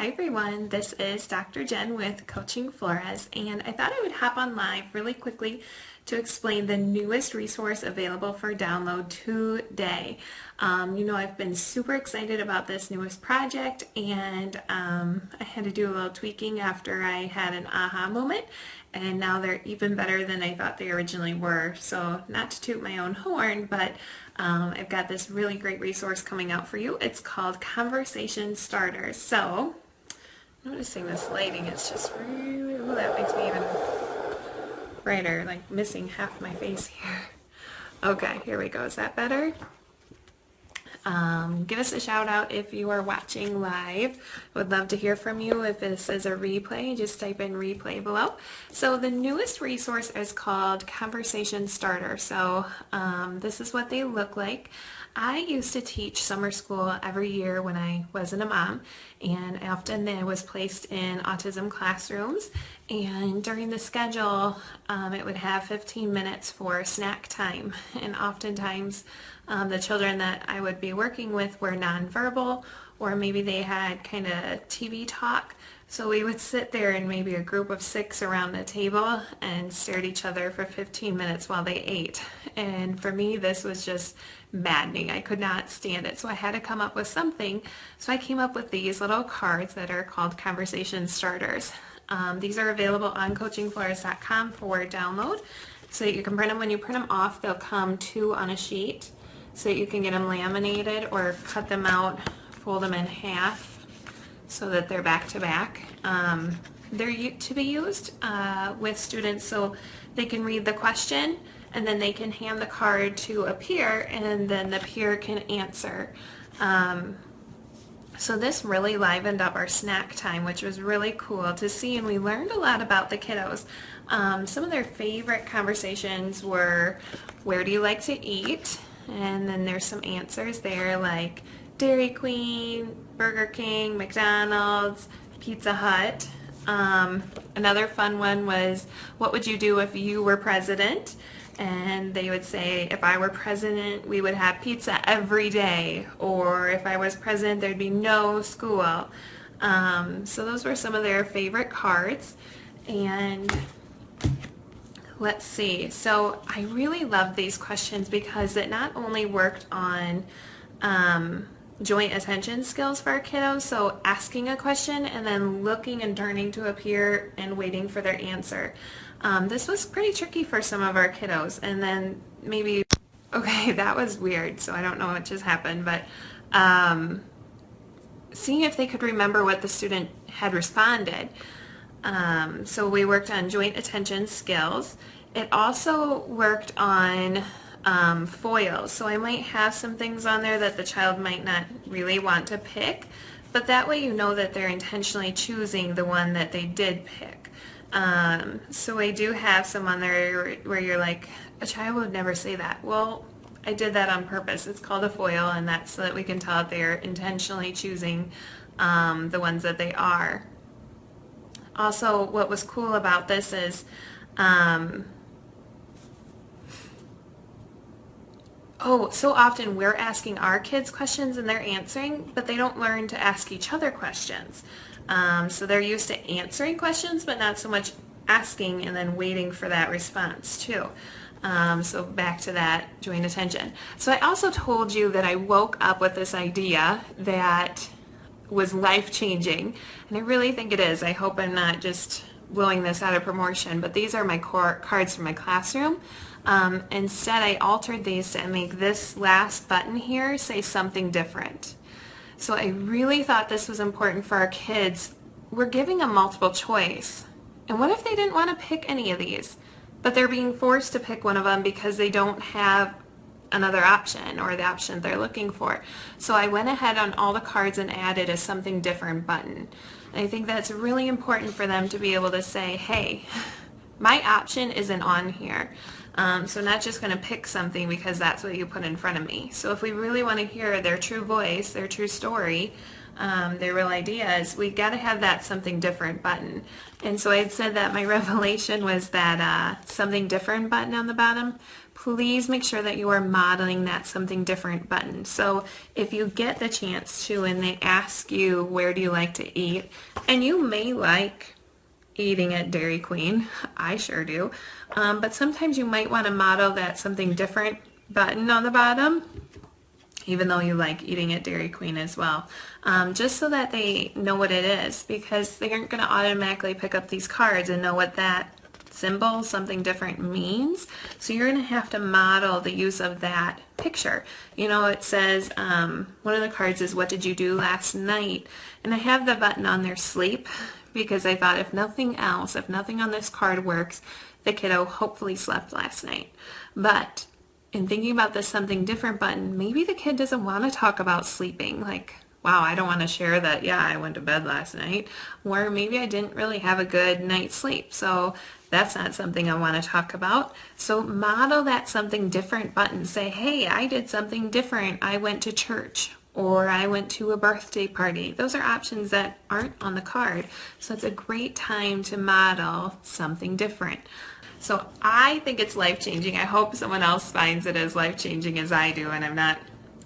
Hi everyone, this is Dr. Jen with Coaching Flores, and I thought I would hop on live really quickly to explain the newest resource available for download today. I've been super excited about this newest project, and I had to do a little tweaking after I had an aha moment, and now they're even better than I thought they originally were. So not to toot my own horn, but I've got this really great resource coming out for you. It's called Conversation Starters. So noticing this lighting, it's just really, ooh, that makes me even brighter, like missing half my face here. Okay, here we go. Is that better? Give us a shout out if you are watching live. Would love to hear from you. If this is a replay, just type in replay below. So the newest resource is called Conversation Starter. So this is what they look like. I used to teach summer school every year when I wasn't a mom, and often I was placed in autism classrooms, and during the schedule it would have 15 minutes for snack time, and oftentimes the children that I would be working with were nonverbal, or maybe they had kind of TV talk. So we would sit there in maybe a group of 6 around the table and stare at each other for 15 minutes while they ate. And for me, this was just maddening. I could not stand it. So I had to come up with something. So I came up with these little cards that are called Conversation Starters. These are available on coachingflores.com for download. So that you can print them. When you print them off, they'll come 2 on a sheet, so that you can get them laminated or cut them out, fold them in half so that they're back to back. They're to be used with students so they can read the question, and then they can hand the card to a peer, and then the peer can answer. So this really livened up our snack time, which was really cool to see, and we learned a lot about the kiddos. Some of their favorite conversations were, where do you like to eat? And then there's some answers there like Dairy Queen, Burger King, McDonald's, Pizza Hut. Another fun one was, what would you do if you were president? And they would say, if I were president, we would have pizza every day. Or if I was president, there'd be no school. So those were some of their favorite cards. And let's see. So I really love these questions because it not only worked on joint attention skills for our kiddos, so asking a question and then looking and turning to a peer and waiting for their answer. This was pretty tricky for some of our kiddos, and then maybe, okay, that was weird, so I don't know what just happened, but seeing if they could remember what the student had responded. So we worked on joint attention skills. It also worked on foils. So I might have some things on there that the child might not really want to pick, but that way you know that they're intentionally choosing the one that they did pick. So I do have some on there where you're like, a child would never say that. Well, I did that on purpose. It's called a foil, and that's so that we can tell that they're intentionally choosing the ones that they are. Also, what was cool about this is so often we're asking our kids questions and they're answering, but they don't learn to ask each other questions. So they're used to answering questions, but not so much asking and then waiting for that response too. So back to that joint attention. So I also told you that I woke up with this idea that was life-changing, and I really think it is. I hope I'm not just blowing this out of promotion, but these are my core cards from my classroom. Instead, I altered these to make this last button here say something different. So I really thought this was important for our kids. We're giving them multiple choice. And what if they didn't want to pick any of these, but they're being forced to pick one of them because they don't have another option or the option they're looking for? So I went ahead on all the cards and added a something different button. And I think that's really important for them to be able to say, hey, my option isn't on here. So not just going to pick something because that's what you put in front of me. So if we really want to hear their true voice, their true story, their real ideas, we got to have that something different button. And so I had said that my revelation was that something different button on the bottom. Please make sure that you are modeling that something different button. So if you get the chance to and they ask you where do you like to eat, and you may like eating at Dairy Queen, I sure do, but sometimes you might want to model that something different button on the bottom, even though you like eating at Dairy Queen as well, just so that they know what it is, because they aren't going to automatically pick up these cards and know what that symbol, something different, means. So you're going to have to model the use of that picture. You know, it says, one of the cards is, what did you do last night? And I have the button on there, sleep, because I thought if nothing else, if nothing on this card works, the kiddo hopefully slept last night. But in thinking about this something different button, maybe the kid doesn't want to talk about sleeping, like, wow, I don't want to share that, yeah, I went to bed last night, or maybe I didn't really have a good night's sleep, so that's not something I want to talk about. So model that something different button. Say, hey, I did something different. I went to church, or I went to a birthday party. Those are options that aren't on the card. So it's a great time to model something different. So I think it's life-changing. I hope someone else finds it as life-changing as I do, and I'm not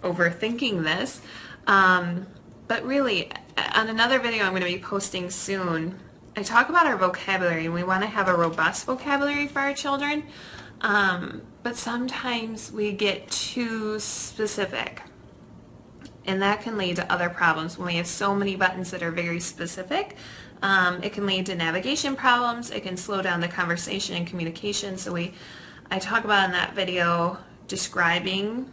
overthinking this. But really, on another video I'm going to be posting soon, I talk about our vocabulary, and we want to have a robust vocabulary for our children. But sometimes we get too specific, and that can lead to other problems. When we have so many buttons that are very specific, it can lead to navigation problems. It can slow down the conversation and communication. So I talk about in that video describing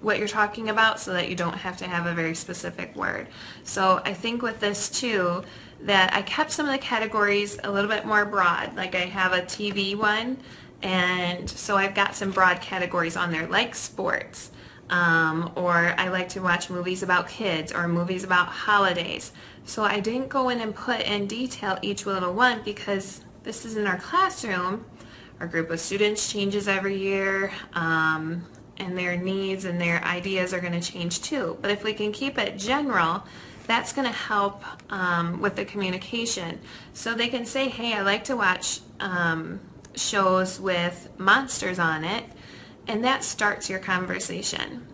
what you're talking about so that you don't have to have a very specific word. So I think with this too, that I kept some of the categories a little bit more broad. Like I have a TV one, and so I've got some broad categories on there, like sports, or I like to watch movies about kids or movies about holidays. So I didn't go in and put in detail each little one, because this is in our classroom. Our group of students changes every year, and their needs and their ideas are going to change too. But if we can keep it general, that's going to help with the communication. So they can say, hey, I like to watch shows with monsters on it, and that starts your conversation.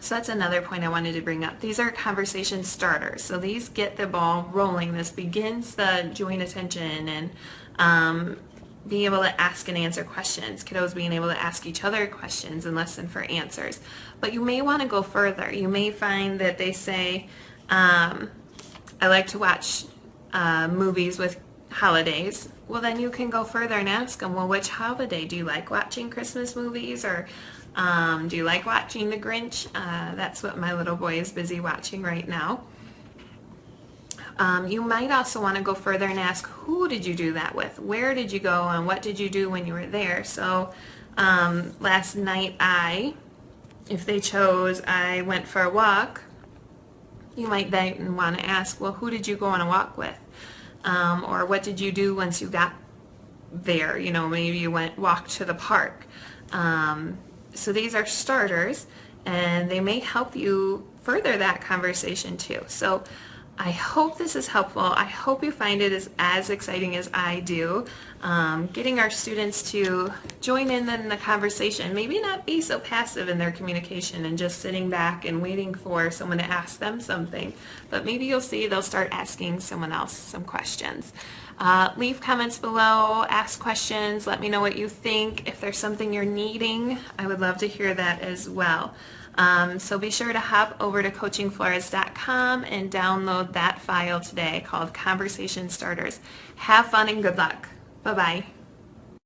So that's another point I wanted to bring up. These are conversation starters. So these get the ball rolling. This begins the joint attention and being able to ask and answer questions. Kiddos being able to ask each other questions and listen for answers. But you may want to go further. You may find that they say, I like to watch movies with holidays. Well, then you can go further and ask them, well, which holiday? Do you like watching Christmas movies, or do you like watching The Grinch? That's what my little boy is busy watching right now. You might also want to go further and ask, who did you do that with? Where did you go, and what did you do when you were there? So last night if they chose I went for a walk, you might then want to ask, well, who did you go on a walk with? Or what did you do once you got there? You know, maybe you walked to the park. So these are starters, and they may help you further that conversation too. So I hope this is helpful. I hope you find it as exciting as I do. Getting our students to join in the conversation, maybe not be so passive in their communication and just sitting back and waiting for someone to ask them something, but maybe you'll see they'll start asking someone else some questions. Leave comments below, ask questions, let me know what you think. If there's something you're needing, I would love to hear that as well. So be sure to hop over to coachingflores.com and download that file today called Conversation Starters. Have fun and good luck. Bye-bye.